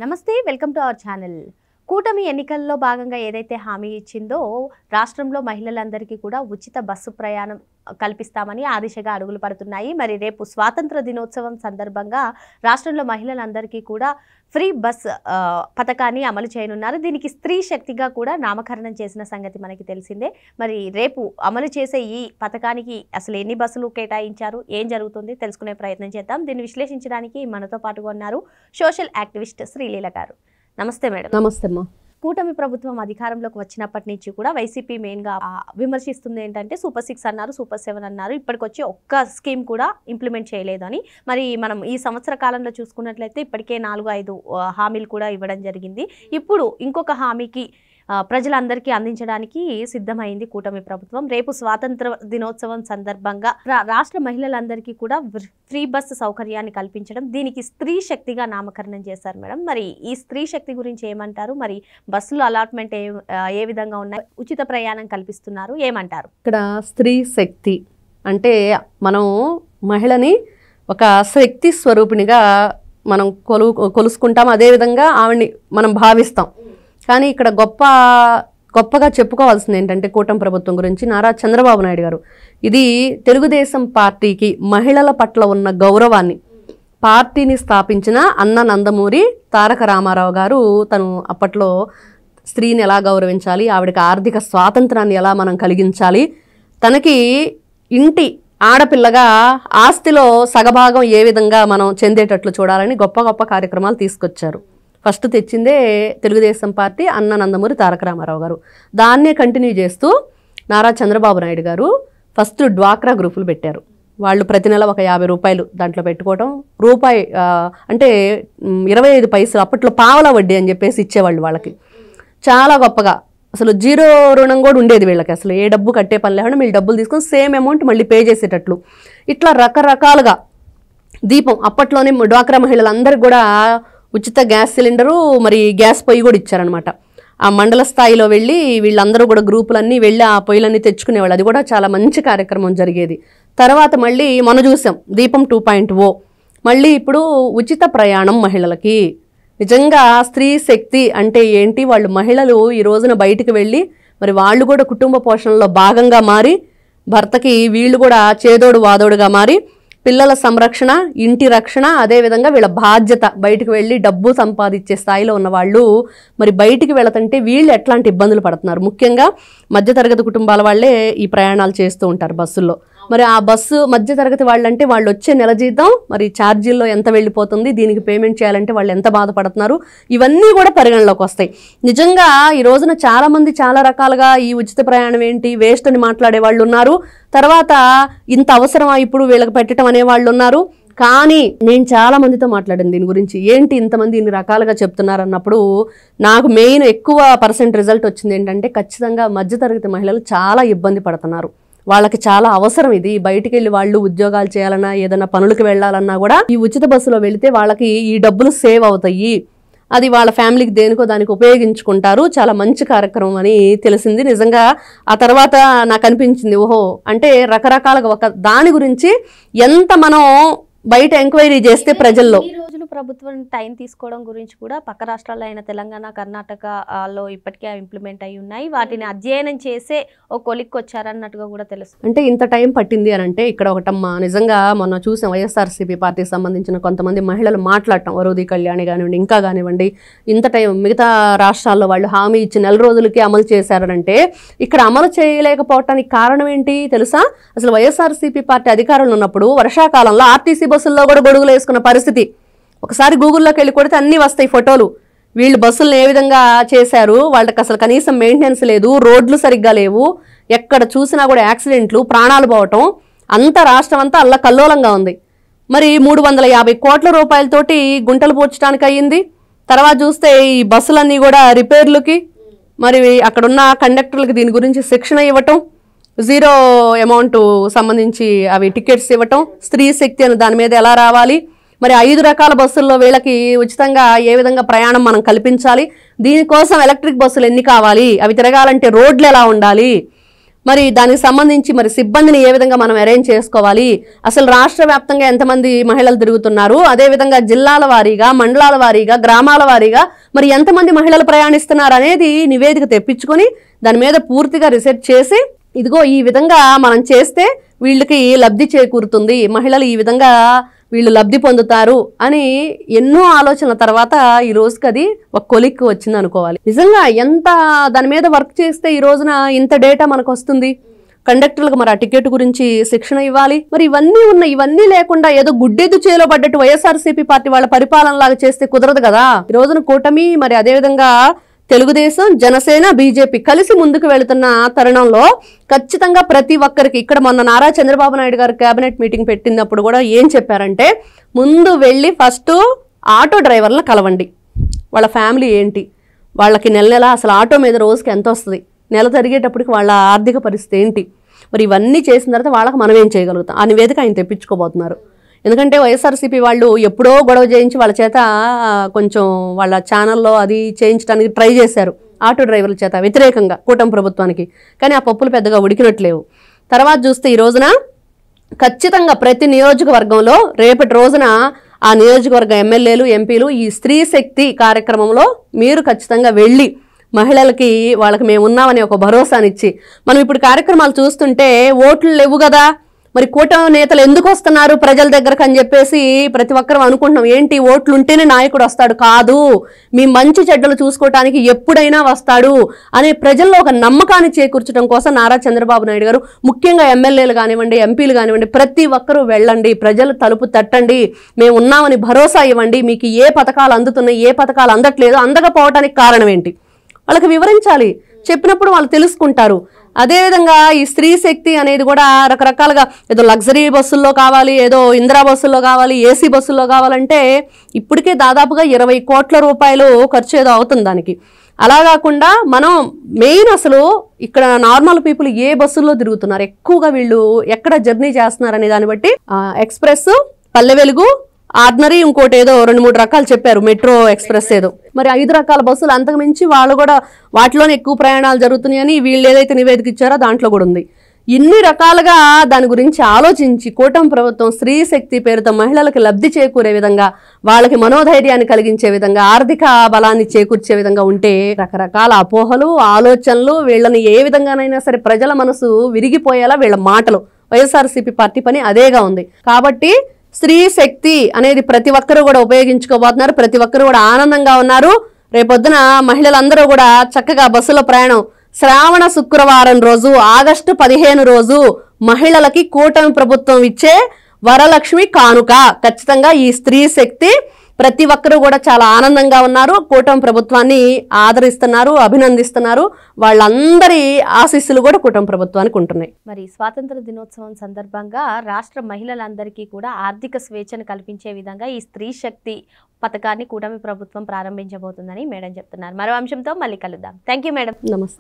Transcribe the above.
నమస్తే welcome to our channel. కూటమి ఎన్నికల్లో భాగంగా ఏదైతే హామీ ఇచ్చిందో రాష్ట్రంలో మహిళలందరికీ కూడా ఉచిత బస్సు ప్రయాణం కల్పిస్తామని ఆ దిశగా అడుగులు పడుతున్నాయి. మరి రేపు స్వాతంత్ర దినోత్సవం సందర్భంగా రాష్ట్రంలో మహిళలందరికీ కూడా ఫ్రీ బస్ పథకాన్ని అమలు చేయనున్నారు. దీనికి స్త్రీ శక్తిగా కూడా నామకరణం చేసిన సంగతి మనకి తెలిసిందే. మరి రేపు అమలు చేసే ఈ పథకానికి అసలు ఎన్ని బస్సులు కేటాయించారు, ఏం జరుగుతుంది తెలుసుకునే ప్రయత్నం చేద్దాం. దీన్ని విశ్లేషించడానికి మనతో పాటుగా ఉన్నారు సోషల్ యాక్టివిస్ట్ శ్రీలీల గారు. నమస్తే మేడం. నమస్తే అమ్మా. కూటమి ప్రభుత్వం అధికారంలోకి వచ్చినప్పటి నుంచి కూడా వైసీపీ మెయిన్గా విమర్శిస్తుంది ఏంటంటే సూపర్ 6 అన్నారు, సూపర్ 7 అన్నారు, ఇప్పటికొచ్చి ఒక్క స్కీమ్ కూడా ఇంప్లిమెంట్ చేయలేదని. మరి మనం ఈ సంవత్సర కాలంలో చూసుకున్నట్లయితే ఇప్పటికే 4-5 హామీలు కూడా ఇవ్వడం జరిగింది. ఇప్పుడు ఇంకొక హామీకి ప్రజలందరికీ అందించడానికి సిద్ధమైంది కూటమి ప్రభుత్వం. రేపు స్వాతంత్ర దినోత్సవం సందర్భంగా రాష్ట్ర మహిళలందరికీ కూడా ఫ్రీ బస్సు సౌకర్యాన్ని కల్పించడం, దీనికి స్త్రీ శక్తిగా నామకరణం చేశారు మేడం. మరి ఈ స్త్రీ శక్తి గురించి ఏమంటారు? మరి బస్సులు అలాట్మెంట్ ఏ విధంగా ఉన్నాయి, ఉచిత ప్రయాణం కల్పిస్తున్నారు, ఏమంటారు? ఇక్కడ స్త్రీ శక్తి అంటే మనం మహిళని ఒక శక్తి స్వరూపిణిగా మనం కొలుసుకుంటాం, అదేవిధంగా ఆవిడ్ని మనం భావిస్తాం. కానీ ఇక్కడ గొప్పగా చెప్పుకోవాల్సింది ఏంటంటే కూటమి ప్రభుత్వం గురించి నారా చంద్రబాబు నాయుడు గారు ఇది తెలుగుదేశం పార్టీకి మహిళల పట్ల ఉన్న గౌరవాన్ని, పార్టీని స్థాపించిన అన్న నందమూరి తారక రామారావు గారు తను అప్పట్లో స్త్రీని ఎలా గౌరవించాలి, ఆవిడకి ఆర్థిక స్వాతంత్రాన్ని ఎలా మనం కలిగించాలి, తనకి ఇంటి ఆడపిల్లగా ఆస్తిలో సగభాగం ఏ విధంగా మనం చెందేటట్లు చూడాలని గొప్ప కార్యక్రమాలు తీసుకొచ్చారు. ఫస్ట్ తెచ్చిందే తెలుగుదేశం పార్టీ అన్న నందమూరి తారక రామారావు గారు. దాన్నే కంటిన్యూ చేస్తూ నారా చంద్రబాబు నాయుడు గారు ఫస్ట్ డ్వాక్రా గ్రూపులు పెట్టారు. వాళ్ళు ప్రతి నెల ఒక 50 రూపాయలు దాంట్లో పెట్టుకోవడం, రూపాయి అంటే 25 పైసలు అప్పట్లో పావల వడ్డీ అని చెప్పేసి ఇచ్చేవాళ్ళు వాళ్ళకి. చాలా గొప్పగా అసలు జీరో రుణం కూడా ఉండేది వీళ్ళకి, అసలు ఏ డబ్బు కట్టే పని లేకుండా వీళ్ళు డబ్బులు తీసుకొని సేమ్ అమౌంట్ మళ్ళీ పే చేసేటట్లు ఇట్లా రకరకాలుగా దీపం అప్పట్లోనే డ్వాక్రా మహిళలందరికీ కూడా ఉచిత గ్యాస్ సిలిండరు, మరి గ్యాస్ పొయ్యి కూడా ఇచ్చారనమాట. ఆ మండల స్థాయిలో వెళ్ళి వీళ్ళందరూ కూడా గ్రూపులన్నీ వెళ్ళి ఆ పొయ్యిలన్నీ తెచ్చుకునేవాళ్ళు. అది కూడా చాలా మంచి కార్యక్రమం జరిగేది. తర్వాత మళ్ళీ మనం చూసాం దీపం 2.0. మళ్ళీ ఇప్పుడు ఉచిత ప్రయాణం మహిళలకి. నిజంగా స్త్రీ శక్తి అంటే ఏంటి, వాళ్ళు మహిళలు ఈ రోజున బయటికి వెళ్ళి మరి వాళ్ళు కూడా కుటుంబ పోషణలో భాగంగా మారి, భర్తకి వీళ్ళు కూడా చేదోడు వాదోడుగా మారి పిల్లల సంరక్షణ, ఇంటి రక్షణ, అదేవిధంగా వీళ్ళ బాధ్యత, బయటకు వెళ్ళి డబ్బు సంపాదించే స్థాయిలో ఉన్న వాళ్ళు మరి బయటికి వెళతంటే వీళ్ళు ఎట్లాంటి ఇబ్బందులు పడుతున్నారు. ముఖ్యంగా మధ్యతరగతి కుటుంబాల వాళ్ళే ఈ ప్రయాణాలు చేస్తూ ఉంటారు బస్సుల్లో. మరి ఆ బస్సు మధ్యతరగతి వాళ్ళంటే వాళ్ళు వచ్చే నెల జీతం మరి ఛార్జీల్లో ఎంత వెళ్ళిపోతుంది, దీనికి పేమెంట్ చేయాలంటే వాళ్ళు ఎంత బాధపడుతున్నారు, ఇవన్నీ కూడా పరిగణలోకి వస్తాయి. నిజంగా ఈ రోజున చాలామంది చాలా రకాలుగా ఈ ఉచిత ప్రయాణం ఏంటి వేస్ట్ అని మాట్లాడే వాళ్ళు ఉన్నారు. తర్వాత ఇంత అవసరమా ఇప్పుడు వీళ్ళకి పెట్టడం అనే వాళ్ళు ఉన్నారు. కానీ నేను చాలా మందితో మాట్లాడాను దీని గురించి. ఏంటి ఇంతమంది ఇన్ని రకాలుగా చెప్తున్నారు అన్నప్పుడు నాకు మెయిన్ ఎక్కువ % రిజల్ట్ వచ్చింది ఏంటంటే ఖచ్చితంగా మధ్యతరగతి మహిళలు చాలా ఇబ్బంది పడుతున్నారు. వాళ్ళకి చాలా అవసరం ఇది. బయటికి వెళ్ళి వాళ్ళు ఉద్యోగాలు చేయాలన్నా ఏదైనా పనులకు వెళ్ళాలన్నా కూడా ఈ ఉచిత బస్సులో వెళితే వాళ్ళకి ఈ డబ్బులు సేవ్ అవుతాయి, అది వాళ్ళ ఫ్యామిలీకి దేనికో దానికి ఉపయోగించుకుంటారు. చాలా మంచి కార్యక్రమం అని తెలిసింది. నిజంగా ఆ తర్వాత నాకు అనిపించింది, ఓహో అంటే రకరకాలుగా ఒక దాని గురించి ఎంత మనం బయట ఎంక్వైరీ చేస్తే ప్రజల్లో ప్రభుత్వం టైం తీసుకోవడం గురించి కూడా పక్క రాష్ట్రాల్లో అయిన తెలంగాణ, కర్ణాటకలో ఇప్పటికే ఇంప్లిమెంట్ అయి ఉన్నాయి. వాటిని అధ్యయనం చేసే ఓ కొలిక్కి వచ్చారన్నట్టుగా కూడా తెలుసు. అంటే ఇంత టైం పట్టింది అని అంటే ఇక్కడ ఒకటమ్మా, నిజంగా మొన్న చూసాం వైఎస్ఆర్సీపీ పార్టీకి సంబంధించిన కొంతమంది మహిళలు మాట్లాడటం, వరుది కళ్యాణి కానివ్వండి, ఇంకా కానివ్వండి, ఇంత టైం మిగతా రాష్ట్రాల్లో వాళ్ళు హామీ ఇచ్చి 4 రోజులకి అమలు చేశారంటే ఇక్కడ అమలు చేయలేకపోవటానికి కారణం ఏంటి తెలుసా? అసలు వైఎస్ఆర్సీపీ పార్టీ అధికారంలో ఉన్నప్పుడు వర్షాకాలంలో ఆర్టీసీ బస్సుల్లో కూడా గొడుగులు వేసుకున్న పరిస్థితి. ఒకసారి గూగుల్లోకి వెళ్ళి కొడితే అన్నీ వస్తాయి ఫోటోలు. వీళ్ళు బస్సులను ఏ విధంగా చేశారు, వాళ్ళకి అసలు కనీసం మెయింటెనెన్స్ లేదు, రోడ్లు సరిగ్గా లేవు, ఎక్కడ చూసినా కూడా యాక్సిడెంట్లు, ప్రాణాలు పోవటం, అంత రాష్ట్రం అంతా అల్లకల్లోలంగా ఉంది. మరి 350 కోట్ల రూపాయలతోటి గుంటలు పూడ్చడానికి అయ్యింది. తర్వాత చూస్తే ఈ బస్సులన్నీ కూడా రిపేర్లకి, మరి అక్కడున్న కండక్టర్లకి దీని గురించి శిక్షణ ఇవ్వటం, జీరో అమౌంట్ సంబంధించి అవి టికెట్స్ ఇవ్వటం, స్త్రీ శక్తి అని దాని మీద ఎలా రావాలి, మరి 5 రకాల బస్సుల్లో వీళ్ళకి ఉచితంగా ఏ విధంగా ప్రయాణం మనం కల్పించాలి, దీనికోసం ఎలక్ట్రిక్ బస్సులు ఎన్ని కావాలి, అవి తిరగాలంటే రోడ్లు ఎలా ఉండాలి, మరి దానికి సంబంధించి మరి సిబ్బందిని ఏ విధంగా మనం అరేంజ్ చేసుకోవాలి, అసలు రాష్ట్ర వ్యాప్తంగా ఎంతమంది మహిళలు తిరుగుతున్నారు, అదేవిధంగా జిల్లాల వారీగా, మండలాల వారీగా, గ్రామాల వారీగా మరి ఎంతమంది మహిళలు ప్రయాణిస్తున్నారు అనేది నివేదిక తెప్పించుకొని దాని మీద పూర్తిగా రీసెర్చ్ చేసి ఇదిగో ఈ విధంగా మనం చేస్తే వీళ్ళకి లబ్ధి చేకూరుతుంది, మహిళలు ఈ విధంగా వీళ్ళు లబ్ధి పొందుతారు అని ఎన్నో ఆలోచనల తర్వాత ఈ రోజుకి అది ఒక కొలిక్కి వచ్చింది అనుకోవాలి. నిజంగా ఎంత దాని మీద వర్క్ చేస్తే ఈ రోజున ఇంత డేటా మనకు వస్తుంది. కండక్టర్లకు మరి ఆ టికెట్ గురించి శిక్షణ ఇవ్వాలి. మరి ఇవన్నీ లేకుండా ఏదో గుడ్డెద్దు చేలో పడ్డట్టు వైఎస్ఆర్సీపీ పార్టీ వాళ్ళ పరిపాలన లాగా చేస్తే కుదరదు కదా. ఈ రోజున కూటమి మరి అదేవిధంగా తెలుగుదేశం, జనసేన, బీజేపీ కలిసి ముందుకు వెళుతున్న తరుణంలో ఖచ్చితంగా ప్రతి ఒక్కరికి ఇక్కడ మొన్న నారా చంద్రబాబు నాయుడు గారు కేబినెట్ మీటింగ్ పెట్టినప్పుడు కూడా ఏం చెప్పారంటే, ముందు వెళ్ళి ఫస్ట్ ఆటో డ్రైవర్లను కలవండి, వాళ్ళ ఫ్యామిలీ ఏంటి, వాళ్ళకి నెల అసలు ఆటో మీద రోజుకి ఎంత వస్తుంది, నెల తిరిగేటప్పటికి వాళ్ళ ఆర్థిక పరిస్థితి ఏంటి, మరి ఇవన్నీ చేసిన తర్వాత వాళ్ళకి మనం ఏం చేయగలుగుతాం ఆ నివేదిక ఆయన తెప్పించుకోబోతున్నారు. ఎందుకంటే వైఎస్ఆర్సీపీ వాళ్ళు ఎప్పుడో గొడవ చేయించి వాళ్ళ చేత కొంచెం వాళ్ళ ఛానల్లో అది చేయించడానికి ట్రై చేశారు ఆటో డ్రైవర్ల చేత వ్యతిరేకంగా కూటమి ప్రభుత్వానికి. కానీ ఆ పప్పులు పెద్దగా ఉడికినట్లేవు. తర్వాత చూస్తే ఈ రోజున ఖచ్చితంగా ప్రతి నియోజకవర్గంలో రేపటి రోజున ఆ నియోజకవర్గ ఎమ్మెల్యేలు, ఎంపీలు ఈ స్త్రీ శక్తి కార్యక్రమంలో మీరు ఖచ్చితంగా వెళ్ళి మహిళలకి వాళ్ళకి మేము ఉన్నామని ఒక భరోసానిచ్చి, మనం ఇప్పుడు కార్యక్రమాలు చూస్తుంటే ఓట్లు లేవు కదా, మరి కూటమి నేతలు ఎందుకు వస్తున్నారు ప్రజల దగ్గరకు అని చెప్పేసి ప్రతి ఒక్కరు అనుకుంటున్నాం. ఏంటి ఓట్లు ఉంటేనే నాయకుడు వస్తాడు కాదు, మీ మంచి చెడ్డలు చూసుకోవటానికి ఎప్పుడైనా వస్తాడు అనే ప్రజల్లో ఒక నమ్మకాన్ని చేకూర్చడం కోసం నారా చంద్రబాబు నాయుడు గారు ముఖ్యంగా ఎమ్మెల్యేలు కానివ్వండి, ఎంపీలు కానివ్వండి, ప్రతి ఒక్కరూ వెళ్ళండి, ప్రజలు తలుపు తట్టండి, మేము ఉన్నామని భరోసా ఇవ్వండి, మీకు ఏ పథకాలు అందుతున్నాయి, ఏ పథకాలు అందట్లేదు, అందకపోవటానికి కారణం ఏంటి వాళ్ళకి వివరించాలి. చెప్పినప్పుడు వాళ్ళు తెలుసుకుంటారు. అదేవిధంగా ఈ స్త్రీ శక్తి అనేది కూడా రకరకాలుగా ఏదో లగ్జరీ బస్సుల్లో కావాలి, ఏదో ఇందిరా బస్సుల్లో కావాలి, ఏసీ బస్సుల్లో కావాలంటే ఇప్పటికే దాదాపుగా 20 కోట్ల రూపాయలు ఖర్చు ఏదో అవుతుంది దానికి. అలా కాకుండా మనం మెయిన్ అసలు ఇక్కడ నార్మల్ పీపుల్ ఏ బస్సుల్లో తిరుగుతున్నారు, ఎక్కువగా వీళ్ళు ఎక్కడ జర్నీ చేస్తున్నారు అనే దాన్ని బట్టి ఎక్స్ప్రెస్, పల్లె వెలుగు, ఆర్డినరీ, ఇంకోటి ఏదో 2-3 రకాలు చెప్పారు, మెట్రో ఎక్స్ప్రెస్ ఏదో, మరి 5 రకాల బస్సులు అంతకుమించి వాళ్ళు కూడా వాటిలోనే ఎక్కువ ప్రయాణాలు జరుగుతున్నాయని వీళ్ళు ఏదైతే నివేదిక ఇచ్చారో దాంట్లో కూడా ఉంది. ఇన్ని రకాలుగా దాని గురించి ఆలోచించి కూటమి ప్రభుత్వం స్త్రీ శక్తి పేరుతో మహిళలకు లబ్ధి చేకూరే విధంగా, వాళ్ళకి మనోధైర్యాన్ని కలిగించే విధంగా, ఆర్థిక బలాన్ని చేకూర్చే విధంగా ఉంటే రకరకాల అపోహలు, ఆలోచనలు, వీళ్ళని ఏ విధంగానైనా సరే ప్రజల మనసు విరిగిపోయేలా వీళ్ళ మాటలు, వైఎస్ఆర్సీపీ పార్టీ పని అదేగా ఉంది. కాబట్టి స్త్రీ శక్తి అనేది ప్రతి ఒక్కరూ కూడా ఉపయోగించుకోబోతున్నారు, ప్రతి ఒక్కరు కూడా ఆనందంగా ఉన్నారు. రేపొద్దున మహిళలందరూ కూడా చక్కగా బస్సులో ప్రయాణం, శ్రావణ శుక్రవారం రోజు ఆగస్టు 15 రోజు మహిళలకి కూటమి ప్రభుత్వం ఇచ్చే వరలక్ష్మి కానుక. ఖచ్చితంగా ఈ స్త్రీ శక్తి ప్రతి ఒక్కరూ కూడా చాలా ఆనందంగా ఉన్నారు, కూటమి ప్రభుత్వాన్ని ఆదరిస్తున్నారు, అభినందిస్తున్నారు. వాళ్ళందరి ఆశీస్సులు కూడా కూటమి ప్రభుత్వానికి ఉంటున్నాయి. మరి స్వాతంత్ర దినోత్సవం సందర్భంగా రాష్ట్ర మహిళలందరికీ కూడా ఆర్థిక స్వేచ్ఛను కల్పించే విధంగా ఈ స్త్రీ శక్తి పథకాన్ని కూటమి ప్రభుత్వం ప్రారంభించబోతుందని మేడం చెప్తున్నారు. మరో అంశంతో మళ్ళీ కలుద్దాం. Thank you madam. నమస్తే.